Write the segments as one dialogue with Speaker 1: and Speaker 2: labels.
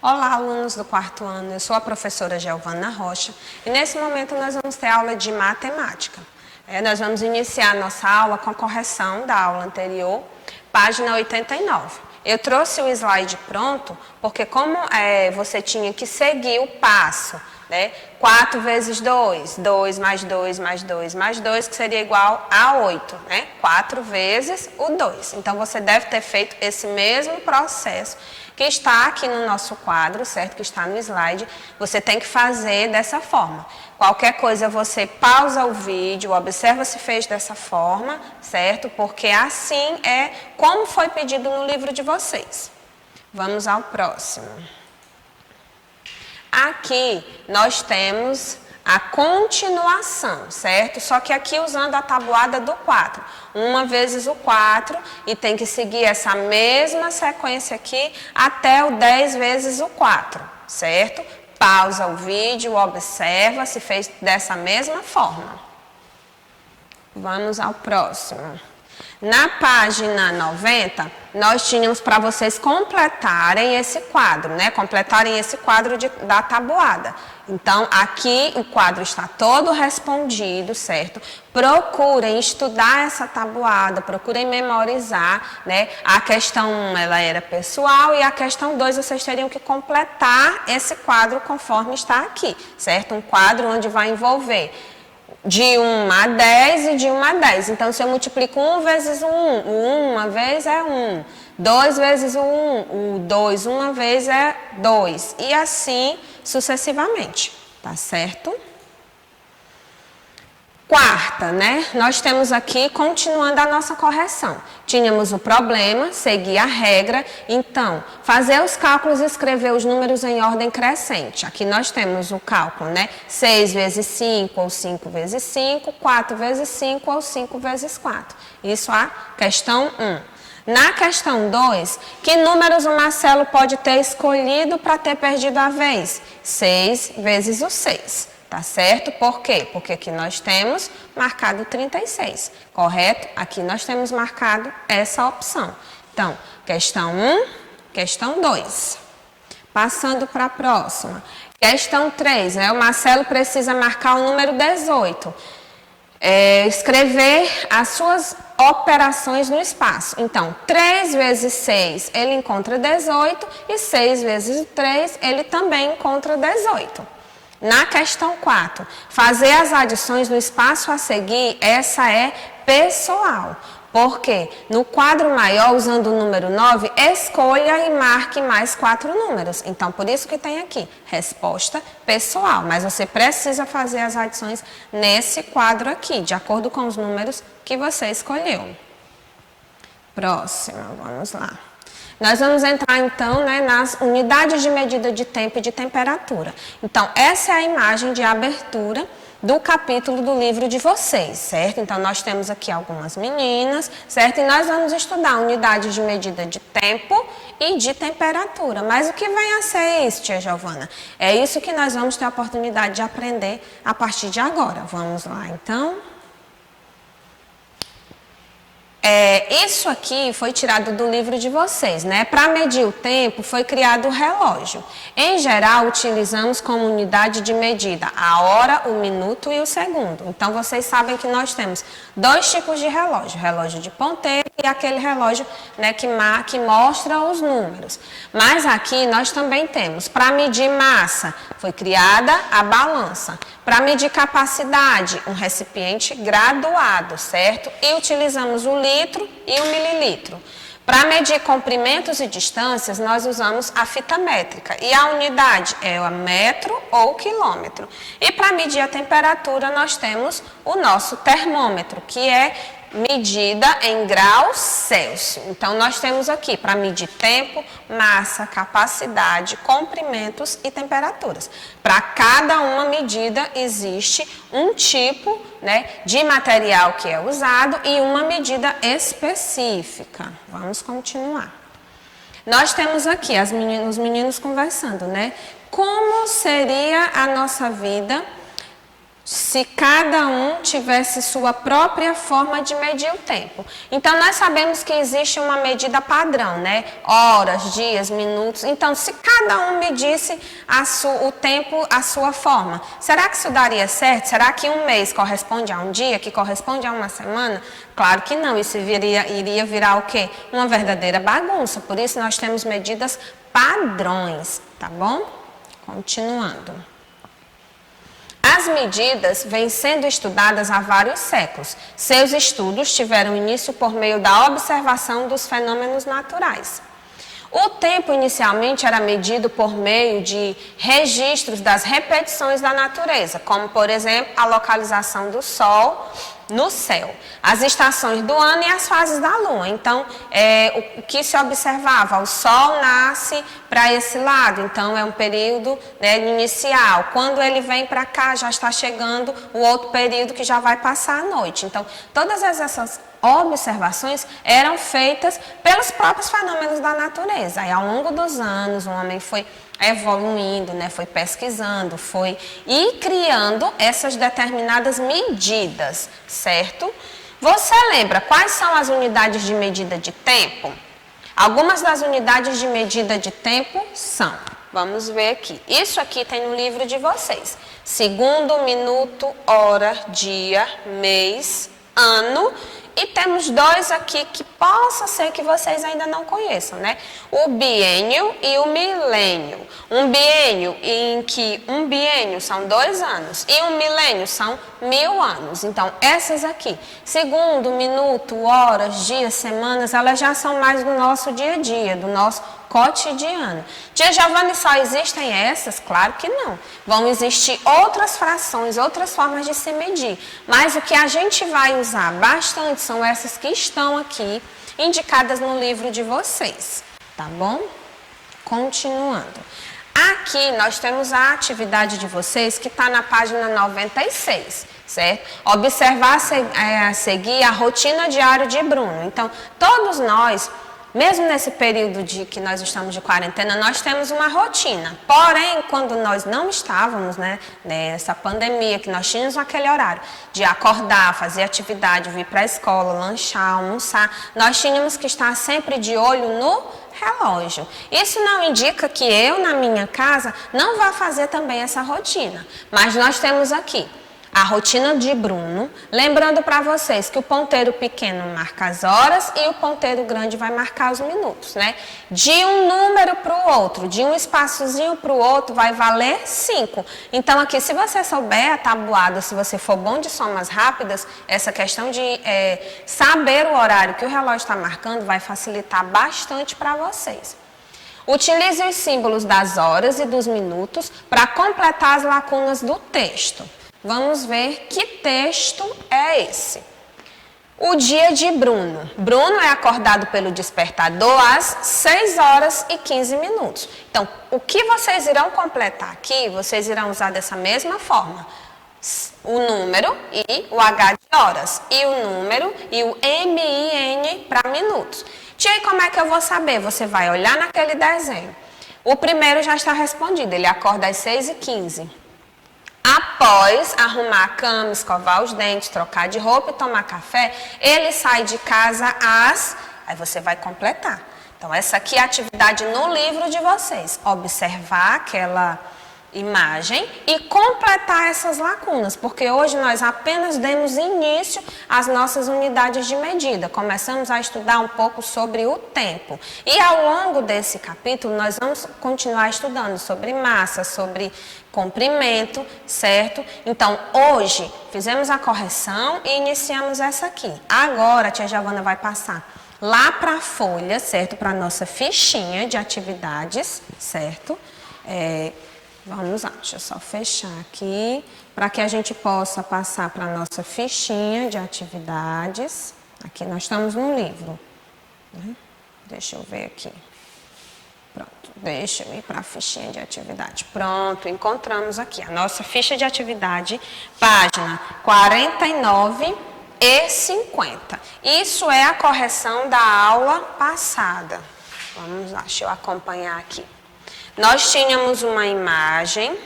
Speaker 1: Olá, alunos do quarto ano, eu sou a professora Giovana Rocha e nesse momento nós vamos ter aula de matemática. Nós vamos iniciar a nossa aula com a correção da aula anterior, página 89. Eu trouxe o slide pronto porque como você tinha que seguir o passo, 4 vezes 2, 2 mais 2 mais 2 mais 2, que seria igual a 8, 4 vezes o 2. Então, você deve ter feito esse mesmo processo que está aqui no nosso quadro, certo? Que está no slide. Você tem que fazer dessa forma. Qualquer coisa, você pausa o vídeo, observa se fez dessa forma, certo? Porque assim é como foi pedido no livro de vocês. Vamos ao próximo. Aqui nós temos a continuação, certo? Só que aqui usando a tabuada do 4. 1 vezes o 4 e tem que seguir essa mesma sequência aqui até o 10 vezes o 4, certo? Pausa o vídeo, observa se fez dessa mesma forma. Vamos ao próximo. Na página 90, nós tínhamos para vocês completarem esse quadro, Completarem esse quadro da tabuada. Então, aqui o quadro está todo respondido, certo? Procurem estudar essa tabuada, procurem memorizar, A questão 1, ela era pessoal e a questão 2, vocês teriam que completar esse quadro conforme está aqui, certo? Um quadro onde vai envolver de 1 a 10 e de 1 a 10. Então, se eu multiplico 1 vezes o 1, o 1 uma vez é 1. 2 vezes o 1, o 2 uma vez é 2. E assim sucessivamente, tá certo? Quarta, Nós temos aqui, continuando a nossa correção. Tínhamos o problema, seguir a regra, então, fazer os cálculos e escrever os números em ordem crescente. Aqui nós temos o cálculo, 6 vezes 5 ou 5 vezes 5, 4 vezes 5 ou 5 vezes 4. Isso a questão 1. Na questão 2, que números o Marcelo pode ter escolhido para ter perdido a vez? 6 vezes o 6. Tá certo? Por quê? Porque aqui nós temos marcado 36, correto? Aqui nós temos marcado essa opção. Então, questão 1, questão 2. Passando para a próxima. Questão 3, O Marcelo precisa marcar o número 18. Escrever as suas operações no espaço. Então, 3 vezes 6, ele encontra 18 e 6 vezes 3, ele também encontra 18. Na questão 4, fazer as adições no espaço a seguir, essa é pessoal. Porque no quadro maior, usando o número 9, escolha e marque mais 4 números. Então, por isso que tem aqui, resposta pessoal. Mas você precisa fazer as adições nesse quadro aqui, de acordo com os números que você escolheu. Próxima, vamos lá. Nós vamos entrar, então, nas unidades de medida de tempo e de temperatura. Então, essa é a imagem de abertura do capítulo do livro de vocês, certo? Então, nós temos aqui algumas meninas, certo? E nós vamos estudar unidades de medida de tempo e de temperatura. Mas o que vem a ser isso, tia Giovana? É isso que nós vamos ter a oportunidade de aprender a partir de agora. Vamos lá, então. Isso aqui foi tirado do livro de vocês, Para medir o tempo foi criado o relógio. Em geral, utilizamos como unidade de medida a hora, o minuto e o segundo. Então, vocês sabem que nós temos 2 tipos de relógio. Relógio de ponteiro e aquele relógio que mostra os números. Mas aqui nós também temos, para medir massa, foi criada a balança. Para medir capacidade, um recipiente graduado, certo? E utilizamos o litro e o mililitro. Para medir comprimentos e distâncias, nós usamos a fita métrica. E a unidade é o metro ou quilômetro. E para medir a temperatura, nós temos o nosso termômetro, que é medida em graus Celsius. Então, nós temos aqui para medir tempo, massa, capacidade, comprimentos e temperaturas. Para cada uma medida existe um tipo de material que é usado e uma medida específica. Vamos continuar. Nós temos aqui os meninos conversando, Como seria a nossa vida se cada um tivesse sua própria forma de medir o tempo. Então, nós sabemos que existe uma medida padrão, né? Horas, dias, minutos. Então, se cada um medisse o tempo à sua forma, será que isso daria certo? Será que um mês corresponde a um dia, que corresponde a uma semana? Claro que não, isso iria virar o quê? Uma verdadeira bagunça. Por isso, nós temos medidas padrões, tá bom? Continuando. As medidas vêm sendo estudadas há vários séculos. Seus estudos tiveram início por meio da observação dos fenômenos naturais. O tempo inicialmente era medido por meio de registros das repetições da natureza, como, por exemplo, a localização do Sol no céu, as estações do ano e as fases da Lua. Então, o que se observava? O Sol nasce para esse lado, então é um período, né, inicial. Quando ele vem para cá, já está chegando o outro período que já vai passar a noite. Então, todas essas observações eram feitas pelos próprios fenômenos da natureza. Aí, ao longo dos anos, o homem foi evoluindo, né, foi pesquisando, e criando essas determinadas medidas, certo? Você lembra quais são as unidades de medida de tempo? Algumas das unidades de medida de tempo são, vamos ver aqui, isso aqui tem no livro de vocês: segundo, minuto, hora, dia, mês, ano. E temos dois aqui que possa ser que vocês ainda não conheçam, né? O biênio e o milênio. Um biênio em que um biênio são 2 anos e um milênio são 1000 anos. Então, essas aqui, segundo, minuto, horas, dias, semanas, elas já são mais do nosso dia a dia, do nosso cotidiano. Tia Giovana, só existem essas? Claro que não. Vão existir outras frações, outras formas de se medir. Mas o que a gente vai usar bastante são essas que estão aqui, indicadas no livro de vocês. Tá bom? Continuando. Aqui nós temos a atividade de vocês que está na página 96, certo? Observar a seguir a rotina diária de Bruno. Então, todos nós, mesmo nesse período que nós estamos de quarentena, nós temos uma rotina. Porém, quando nós não estávamos, né, nessa pandemia, que nós tínhamos aquele horário de acordar, fazer atividade, vir para a escola, lanchar, almoçar, nós tínhamos que estar sempre de olho no relógio. Isso não indica que eu, na minha casa, não vá fazer também essa rotina. Mas nós temos aqui a rotina de Bruno, lembrando para vocês que o ponteiro pequeno marca as horas e o ponteiro grande vai marcar os minutos, né? De um número para o outro, de um espaçozinho para o outro, vai valer 5. Então, aqui, se você souber a tabuada, se você for bom de somas rápidas, essa questão de saber o horário que o relógio está marcando vai facilitar bastante para vocês. Utilize os símbolos das horas e dos minutos para completar as lacunas do texto. Vamos ver que texto é esse. O dia de Bruno. Bruno é acordado pelo despertador às 6 horas e 15 minutos. Então, o que vocês irão completar aqui, vocês irão usar dessa mesma forma. O número e o H de horas. E o número e o MIN para minutos. Tia, e como é que eu vou saber? Você vai olhar naquele desenho. O primeiro já está respondido. Ele acorda às 6 e 15. Após arrumar a cama, escovar os dentes, trocar de roupa e tomar café, ele sai de casa às... Aí você vai completar. Então, essa aqui é a atividade no livro de vocês. Observar aquela imagem e completar essas lacunas, porque hoje nós apenas demos início às nossas unidades de medida. Começamos a estudar um pouco sobre o tempo. E ao longo desse capítulo, nós vamos continuar estudando sobre massa, sobre comprimento, certo? Então, hoje, fizemos a correção e iniciamos essa aqui. Agora, a tia Giovana vai passar lá para a folha, certo? Para a nossa fichinha de atividades, certo? Vamos lá, deixa eu só fechar aqui, para que a gente possa passar para a nossa fichinha de atividades. Aqui nós estamos no livro, né? Deixa eu ver aqui. Pronto, deixa eu ir para a fichinha de atividade. Pronto, encontramos aqui a nossa ficha de atividade, página 49 e 50. Isso é a correção da aula passada. Vamos lá, deixa eu acompanhar aqui. Nós tínhamos uma imagem,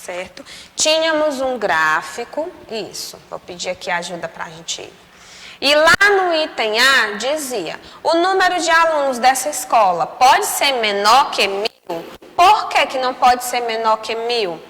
Speaker 1: certo? Tínhamos um gráfico, isso, vou pedir aqui ajuda para a gente ir. E lá no item A dizia, o número de alunos dessa escola pode ser menor que 1000? Por que não pode ser menor que 1000?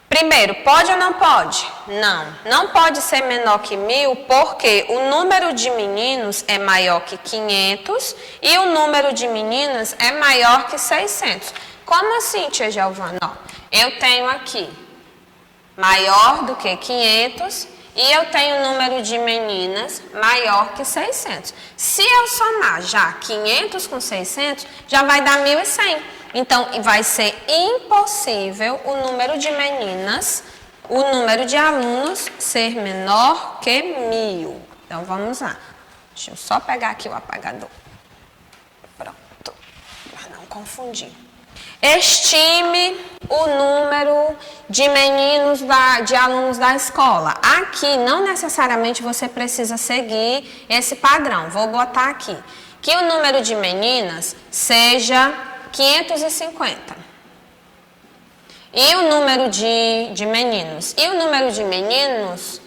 Speaker 1: Primeiro, pode ou não pode? Não pode ser menor que 1000 porque o número de meninos é maior que 500 e o número de meninas é maior que 600. Como assim, tia Giovana? Ó, eu tenho aqui maior do que 500 e eu tenho o número de meninas maior que 600. Se eu somar já 500 com 600, já vai dar 1.100. Então, vai ser impossível o número de meninas, o número de alunos ser menor que 1000. Então, vamos lá. Deixa eu só pegar aqui o apagador. Pronto, para não confundir. Estime o número de meninos, de alunos da escola. Aqui, não necessariamente você precisa seguir esse padrão. Vou botar aqui. Que o número de meninas seja 550. E o número de meninos? E o número de meninas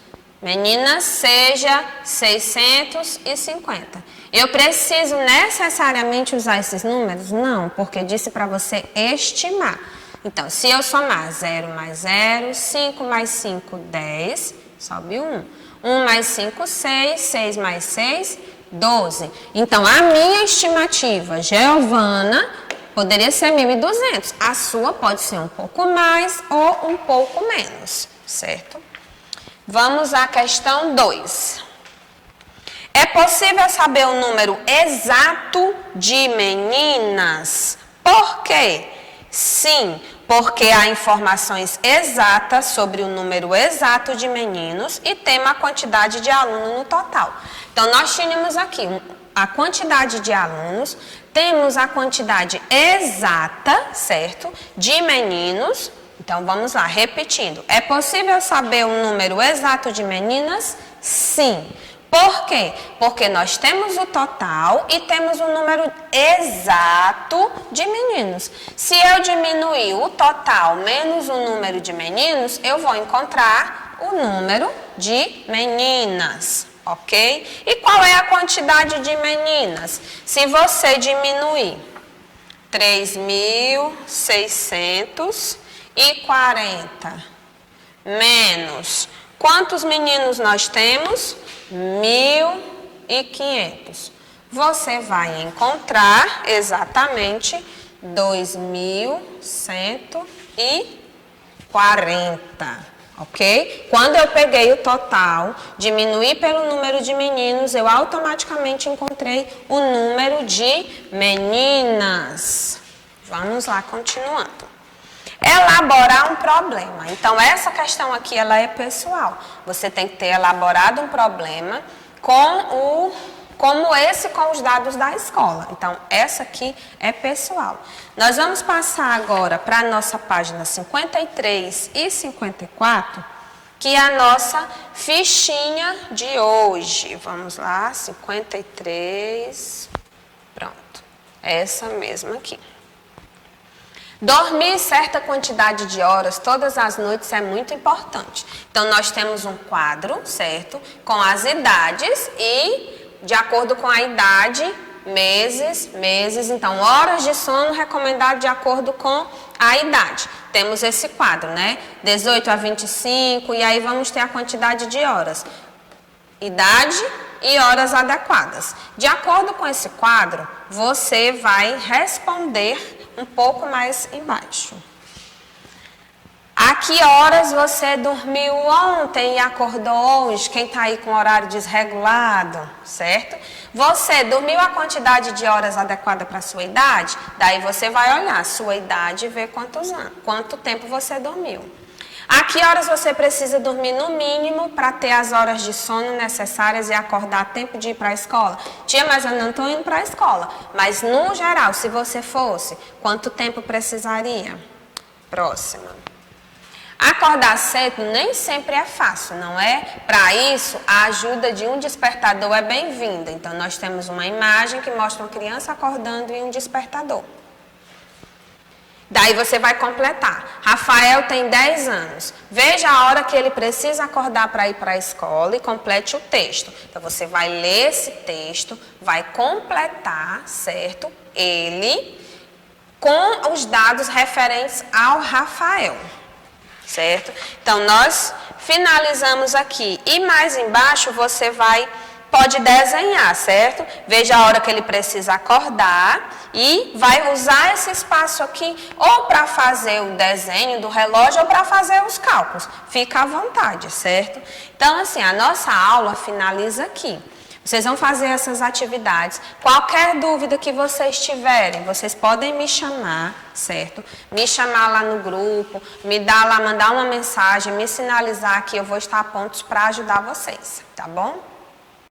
Speaker 1: seja 650. Eu preciso necessariamente usar esses números? Não, porque disse para você estimar. Então, se eu somar 0 mais 0, 5 mais 5, 10, sobe 1. 1 mais 5, 6, 6 mais 6, 12. Então, a minha estimativa, Giovana, poderia ser 1.200. A sua pode ser um pouco mais ou um pouco menos, certo? Vamos à questão 2. É possível saber o número exato de meninas? Por quê? Sim, porque há informações exatas sobre o número exato de meninos e temos a quantidade de alunos no total. Então, nós tínhamos aqui a quantidade de alunos, temos a quantidade exata, certo, de meninos. Então, vamos lá, repetindo. É possível saber o número exato de meninas? Sim. Por quê? Porque nós temos o total e temos o número exato de meninos. Se eu diminuir o total menos o número de meninos, eu vou encontrar o número de meninas, ok? E qual é a quantidade de meninas? Se você diminuir 3.640 menos quantos meninos nós temos? 1.500. Você vai encontrar exatamente 2.140, ok? Quando eu peguei o total, diminuí pelo número de meninos, eu automaticamente encontrei o número de meninas. Vamos lá, continuando. Elaborar um problema. Então, essa questão aqui, ela é pessoal. Você tem que ter elaborado um problema como esse com os dados da escola. Então, essa aqui é pessoal. Nós vamos passar agora para a nossa página 53 e 54, que é a nossa fichinha de hoje. Vamos lá, 53, pronto. Essa mesma aqui. Dormir certa quantidade de horas todas as noites é muito importante. Então, nós temos um quadro, certo? Com as idades e, de acordo com a idade, meses. Então, horas de sono recomendado de acordo com a idade. Temos esse quadro, né? 18 a 25, e aí vamos ter a quantidade de horas. Idade e horas adequadas. De acordo com esse quadro, você vai responder um pouco mais embaixo. A que horas você dormiu ontem e acordou hoje? Quem está aí com horário desregulado, certo? Você dormiu a quantidade de horas adequada para a sua idade? Daí você vai olhar a sua idade e ver quanto tempo você dormiu. A que horas você precisa dormir no mínimo para ter as horas de sono necessárias e acordar a tempo de ir para a escola? Tia, mas eu não estou indo para a escola. Mas no geral, se você fosse, quanto tempo precisaria? Próxima. Acordar cedo nem sempre é fácil, não é? Para isso, a ajuda de um despertador é bem-vinda. Então, nós temos uma imagem que mostra uma criança acordando e um despertador. Daí você vai completar. Rafael tem 10 anos. Veja a hora que ele precisa acordar para ir para a escola e complete o texto. Então você vai ler esse texto, vai completar, certo? Ele com os dados referentes ao Rafael, certo? Então nós finalizamos aqui e mais embaixo você pode desenhar, certo? Veja a hora que ele precisa acordar e vai usar esse espaço aqui ou para fazer o desenho do relógio ou para fazer os cálculos. Fica à vontade, certo? Então, assim, a nossa aula finaliza aqui. Vocês vão fazer essas atividades. Qualquer dúvida que vocês tiverem, vocês podem me chamar, certo? Me chamar lá no grupo, mandar uma mensagem, me sinalizar que eu vou estar a pontos para ajudar vocês, tá bom?